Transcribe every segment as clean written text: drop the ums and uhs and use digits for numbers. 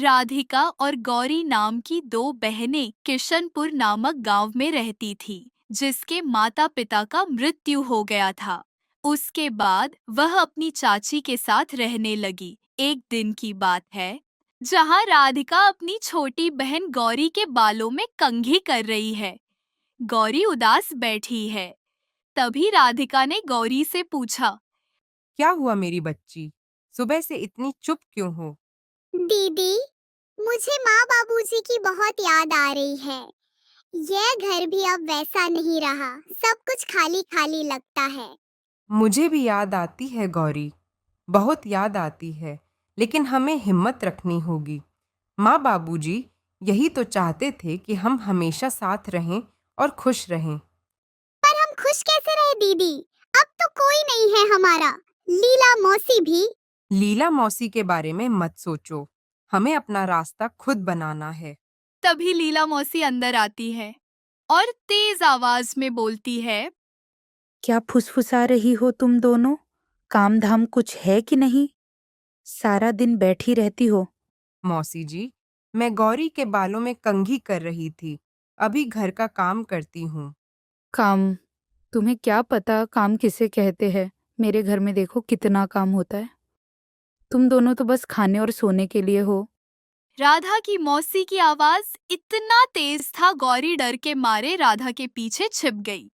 राधिका और गौरी नाम की दो बहनें किशनपुर नामक गांव में रहती थी, जिसके माता पिता का मृत्यु हो गया था। उसके बाद वह अपनी चाची के साथ रहने लगी। एक दिन की बात है, जहां राधिका अपनी छोटी बहन गौरी के बालों में कंघी कर रही है। गौरी उदास बैठी है। तभी राधिका ने गौरी से पूछा, क्या हुआ मेरी बच्ची? सुबह से इतनी चुप क्यों हो? दीदी, मुझे माँ बाबूजी की बहुत याद आ रही है। यह घर भी अब वैसा नहीं रहा, सब कुछ खाली खाली लगता है। मुझे भी याद आती है गौरी, बहुत याद आती है, लेकिन हमें हिम्मत रखनी होगी। माँ बाबूजी यही तो चाहते थे कि हम हमेशा साथ रहें और खुश रहें। पर हम खुश कैसे रहे दीदी? अब तो कोई नहीं है हमारा। लीला मौसी भी। लीला मौसी के बारे में मत सोचो, हमें अपना रास्ता खुद बनाना है। तभी लीला मौसी अंदर आती है और तेज आवाज में बोलती है, क्या फुसफुसा रही हो तुम दोनों? काम धाम कुछ है कि नहीं? सारा दिन बैठी रहती हो। मौसी जी, मैं गौरी के बालों में कंघी कर रही थी। अभी घर का काम करती हूँ। काम? तुम्हें क्या पता काम किसे कहते हैं? मेरे घर में देखो कितना काम होता है। तुम दोनों तो बस खाने और सोने के लिए हो। राधा की मौसी की आवाज इतना तेज था, गौरी डर के मारे राधा के पीछे छिप गई।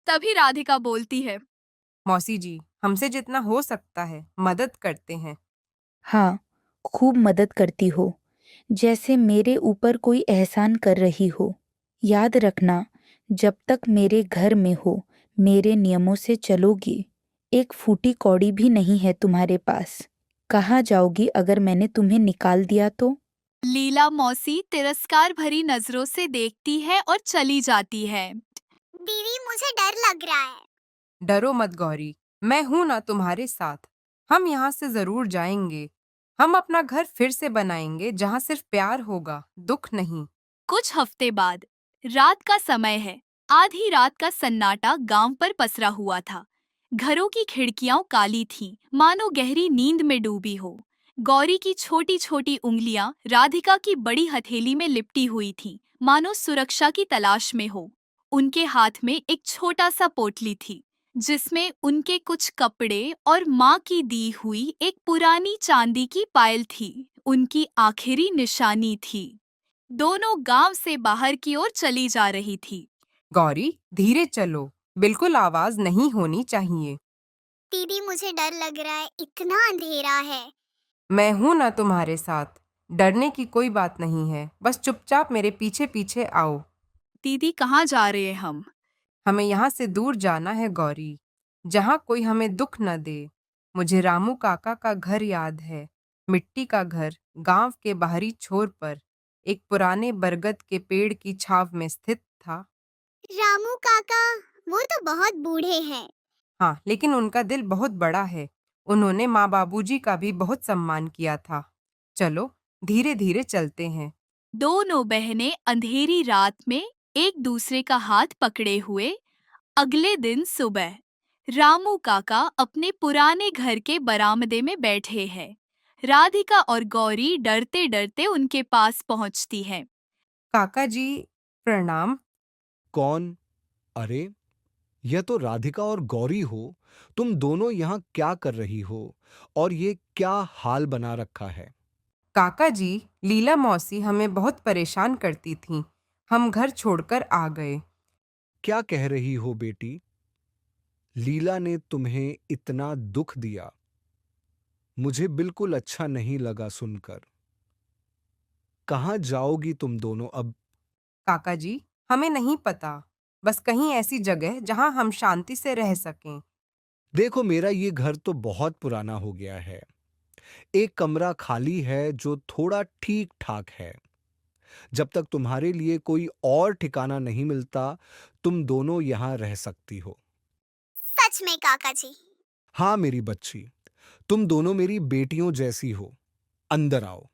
तभी राधिका बोलती है, मौसी जी, हमसे जितना हो सकता है मदद करते हैं। हाँ, खूब मदद करती हो, जैसे मेरे ऊपर कोई एहसान कर रही हो। याद रखना, जब तक मेरे घर में हो, मेरे नियमों से चलोगी। एक फूटी कौड़ी भी नहीं है तुम्हारे पास। कहाँ जाओगी अगर मैंने तुम्हें निकाल दिया तो? लीला मौसी तिरस्कार भरी नजरों से देखती है और चली जाती है। दीदी, मुझे डर लग रहा है। डरो मत गौरी, मैं हूं ना तुम्हारे साथ। हम यहाँ से जरूर जाएंगे। हम अपना घर फिर से बनाएंगे, जहाँ सिर्फ प्यार होगा, दुख नहीं। कुछ हफ्ते बाद, रात का समय है। आधी रात का सन्नाटा गांव पर पसरा हुआ था। घरों की खिड़कियां काली थीं, मानो गहरी नींद में डूबी हो। गौरी की छोटी छोटी उंगलियां राधिका की बड़ी हथेली में लिपटी हुई थीं, मानो सुरक्षा की तलाश में हो। उनके हाथ में एक छोटा सा पोटली थी, जिसमें उनके कुछ कपड़े और माँ की दी हुई एक पुरानी चांदी की पायल थी, उनकी आखिरी निशानी थी। दोनों गांव से बाहर की ओर चली जा रही थी। गौरी, धीरे चलो, बिल्कुल आवाज नहीं होनी चाहिए। दीदी, मुझे डर लग रहा है, इतना अंधेरा है। मैं हूं ना तुम्हारे साथ। डरने की कोई बात नहीं है, बस चुपचाप मेरे पीछे पीछे आओ। दीदी, कहाँ जा रहे हैं हम? हमें यहाँ से दूर जाना है गौरी, जहाँ कोई हमें दुख न दे। मुझे रामू काका का घर याद है, मिट्टी का घर, गांव के बाहरी छोर पर, एक पुराने बरगद के पेड़ की छाव में स्थित था। रामू काका, वो तो बहुत बूढ़े हैं। हाँ, लेकिन उनका दिल बहुत बड़ा है। उन्होंने माँ बाबूजी का भी बहुत सम्मान किया था। चलो, धीरे धीरे चलते हैं। दोनों बहनें अंधेरी रात में एक दूसरे का हाथ पकड़े हुए। अगले दिन सुबह, रामू काका अपने पुराने घर के बरामदे में बैठे हैं। राधिका और गौरी डरते डरते उनके पास पहुंचती है। काका जी, प्रणाम। कौन? अरे, यह तो राधिका और गौरी हो। तुम दोनों यहाँ क्या कर रही हो? और ये क्या हाल बना रखा है? काका जी, लीला मौसी हमें बहुत परेशान करती थीं। हम घर छोड़कर आ गए। क्या कह रही हो बेटी? लीला ने तुम्हें इतना दुख दिया? मुझे बिल्कुल अच्छा नहीं लगा सुनकर। कहाँ जाओगी तुम दोनों अब? काका जी, हमें नहीं पता, बस कहीं ऐसी जगह जहां हम शांति से रह सकें। देखो, मेरा ये घर तो बहुत पुराना हो गया है। एक कमरा खाली है जो थोड़ा ठीक ठाक है। जब तक तुम्हारे लिए कोई और ठिकाना नहीं मिलता, तुम दोनों यहाँ रह सकती हो। सच में काका जी? हाँ मेरी बच्ची, तुम दोनों मेरी बेटियों जैसी हो। अंदर आओ।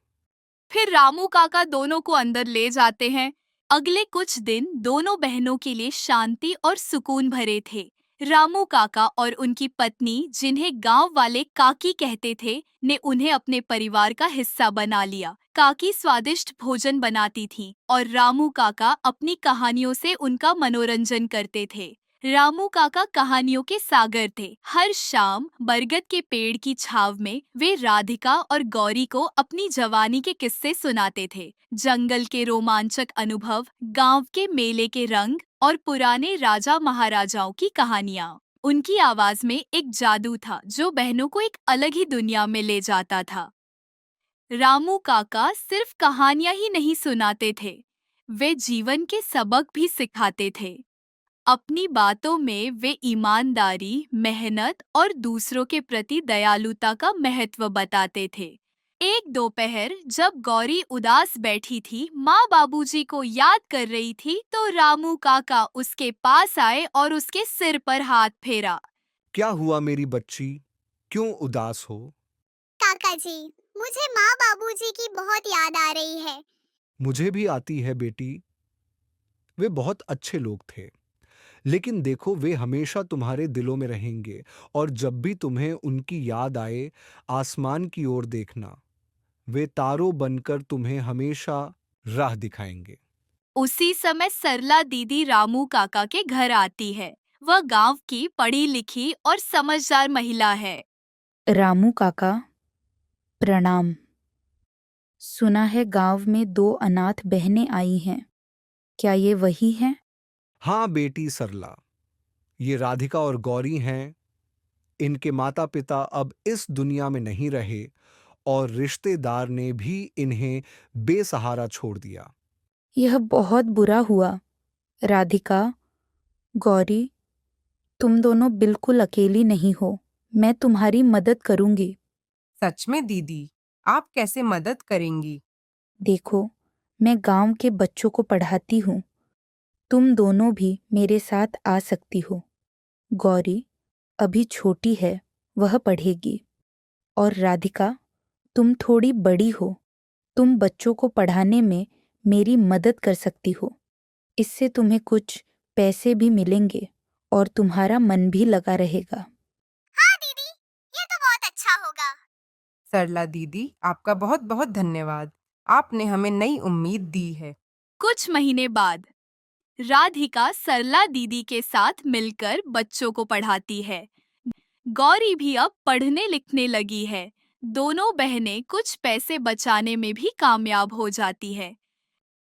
फिर रामू काका दोनों को अंदर ले जाते हैं। अगले कुछ दिन दोनों बहनों के लिए शांति और सुकून भरे थे। रामू काका और उनकी पत्नी, जिन्हें गांव वाले काकी कहते थे, ने उन्हें अपने परिवार का हिस्सा बना लिया। काकी स्वादिष्ट भोजन बनाती थी और रामू काका अपनी कहानियों से उनका मनोरंजन करते थे। रामू काका कहानियों के सागर थे। हर शाम बरगद के पेड़ की छाव में वे राधिका और गौरी को अपनी जवानी के किस्से सुनाते थे। जंगल के रोमांचक अनुभव, गांव के मेले के रंग और पुराने राजा महाराजाओं की कहानियां। उनकी आवाज में एक जादू था जो बहनों को एक अलग ही दुनिया में ले जाता था। रामू काका सिर्फ कहानियां ही नहीं सुनाते थे, वे जीवन के सबक भी सिखाते थे। अपनी बातों में वे ईमानदारी, मेहनत और दूसरों के प्रति दयालुता का महत्व बताते थे। एक दोपहर जब गौरी उदास बैठी थी, माँ बाबूजी को याद कर रही थी, तो रामू काका उसके पास आए और उसके सिर पर हाथ फेरा। क्या हुआ मेरी बच्ची? क्यों उदास हो? काका जी, मुझे माँ बाबूजी की बहुत याद आ रही है। मुझे भी आती है बेटी। वे बहुत अच्छे लोग थे, लेकिन देखो वे हमेशा तुम्हारे दिलों में रहेंगे और जब भी तुम्हें उनकी याद आए, आसमान की ओर देखना। वे तारों बनकर तुम्हें हमेशा राह दिखाएंगे। उसी समय सरला दीदी रामू काका के घर आती है। वह गांव की पढ़ी लिखी और समझदार महिला है। रामू काका, प्रणाम। सुना है गांव में 2 अनाथ बहनें आई हैं। क्या ये वही हैं? हाँ बेटी सरला, ये राधिका और गौरी हैं। इनके माता पिता अब इस दुनिया में नहीं रहे और रिश्तेदार ने भी इन्हें बेसहारा छोड़ दिया। यह बहुत बुरा हुआ। राधिका, गौरी, तुम दोनों बिल्कुल अकेली नहीं हो। मैं तुम्हारी मदद करूंगी। सच में दीदी, आप कैसे मदद करेंगी? देखो, मैं गांव के बच्चों को पढ़ाती हूँ। तुम दोनों भी मेरे साथ आ सकती हो। गौरी अभी छोटी है, वह पढ़ेगी। और राधिका, तुम थोड़ी बड़ी हो, तुम बच्चों को पढ़ाने में मेरी मदद कर सकती हो। इससे तुम्हें कुछ पैसे भी मिलेंगे और तुम्हारा मन भी लगा रहेगा। हाँ दीदी, ये तो बहुत अच्छा होगा। सरला दीदी, आपका बहुत बहुत धन्यवाद। आपने हमें नई उम्मीद दी है। कुछ महीने बाद राधिका सरला दीदी के साथ मिलकर बच्चों को पढ़ाती है। गौरी भी अब पढ़ने लिखने लगी है। दोनों बहनें कुछ पैसे बचाने में भी कामयाब हो जाती है।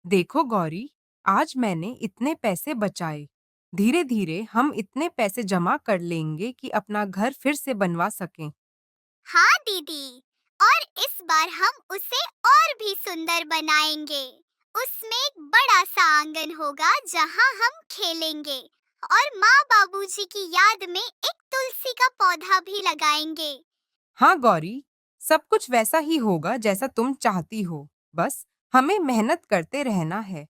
देखो गौरी, आज मैंने इतने पैसे बचाए। धीरे धीरे हम इतने पैसे जमा कर लेंगे कि अपना घर फिर से बनवा सकें। हाँ दीदी, और इस बार हम उसे और भी सुंदर बनाएंगे। उसमें एक बड़ा सा आंगन होगा जहाँ हम खेलेंगे और माँ बाबूजी की याद में एक तुलसी का पौधा भी लगाएंगे। हाँ गौरी, सब कुछ वैसा ही होगा जैसा तुम चाहती हो। बस हमें मेहनत करते रहना है।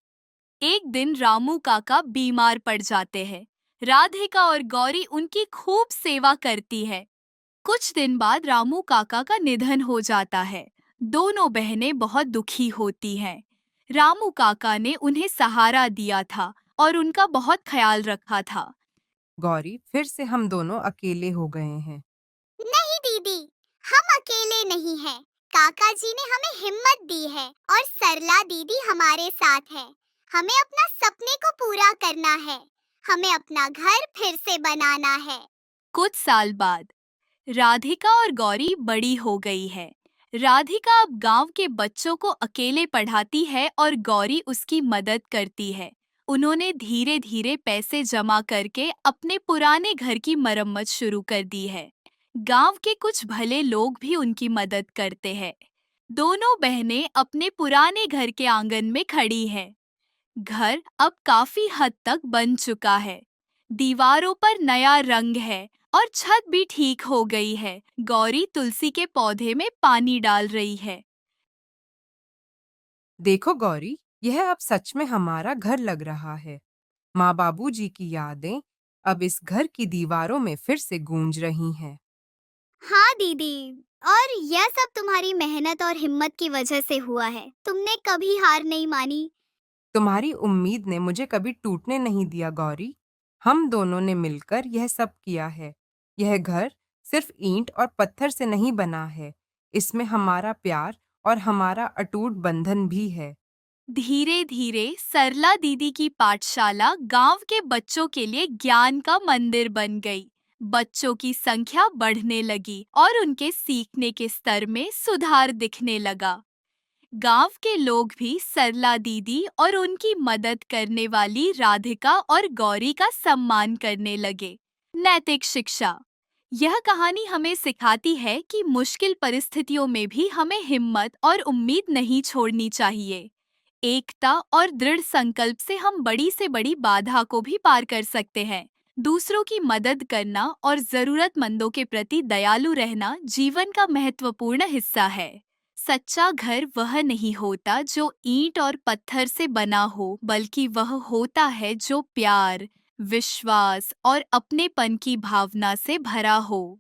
एक दिन रामू काका बीमार पड़ जाते हैं। राधिका और गौरी उनकी खूब सेवा करती है। कुछ दिन बाद रामू काका का निधन हो जाता है। दोनों बहनें बहुत दुखी होती हैं। रामू काका ने उन्हें सहारा दिया था और उनका बहुत ख्याल रखा था। गौरी, फिर से हम दोनों अकेले हो गए हैं। नहीं दीदी, हम अकेले नहीं हैं। काका जी ने हमें हिम्मत दी है और सरला दीदी हमारे साथ है। हमें अपना सपने को पूरा करना है। हमें अपना घर फिर से बनाना है। कुछ साल बाद राधिका और गौरी बड़ी हो गई है। राधिका अब गांव के बच्चों को अकेले पढ़ाती है और गौरी उसकी मदद करती है। उन्होंने धीरे धीरे पैसे जमा करके अपने पुराने घर की मरम्मत शुरू कर दी है। गांव के कुछ भले लोग भी उनकी मदद करते हैं। दोनों बहनें अपने पुराने घर के आंगन में खड़ी हैं। घर अब काफी हद तक बन चुका है। दीवारों पर नया रंग है और छत भी ठीक हो गई है। गौरी तुलसी के पौधे में पानी डाल रही है। देखो गौरी, यह अब सच में हमारा घर लग रहा है। माँ बाबूजी की यादें अब इस घर की दीवारों में फिर से गूंज रही हैं। हाँ दीदी, और यह सब तुम्हारी मेहनत और हिम्मत की वजह से हुआ है। तुमने कभी हार नहीं मानी। तुम्हारी उम्मीद ने मुझे कभी टूटने नहीं दिया गौरी। हम दोनों ने मिलकर यह सब किया है। यह घर सिर्फ ईंट और पत्थर से नहीं बना है, इसमें हमारा प्यार और हमारा अटूट बंधन भी है। धीरे धीरे सरला दीदी की पाठशाला गांव के बच्चों के लिए ज्ञान का मंदिर बन गई। बच्चों की संख्या बढ़ने लगी और उनके सीखने के स्तर में सुधार दिखने लगा। गांव के लोग भी सरला दीदी और उनकी मदद करने वाली राधिका और गौरी का सम्मान करने लगे। नैतिक शिक्षा। यह कहानी हमें सिखाती है कि मुश्किल परिस्थितियों में भी हमें हिम्मत और उम्मीद नहीं छोड़नी चाहिए। एकता और दृढ़ संकल्प से हम बड़ी से बड़ी बाधा को भी पार कर सकते हैं। दूसरों की मदद करना और जरूरतमंदों के प्रति दयालु रहना जीवन का महत्वपूर्ण हिस्सा है। सच्चा घर वह नहीं होता जो ईंट और पत्थर से बना हो, बल्कि वह होता है जो प्यार, विश्वास और अपनेपन की भावना से भरा हो।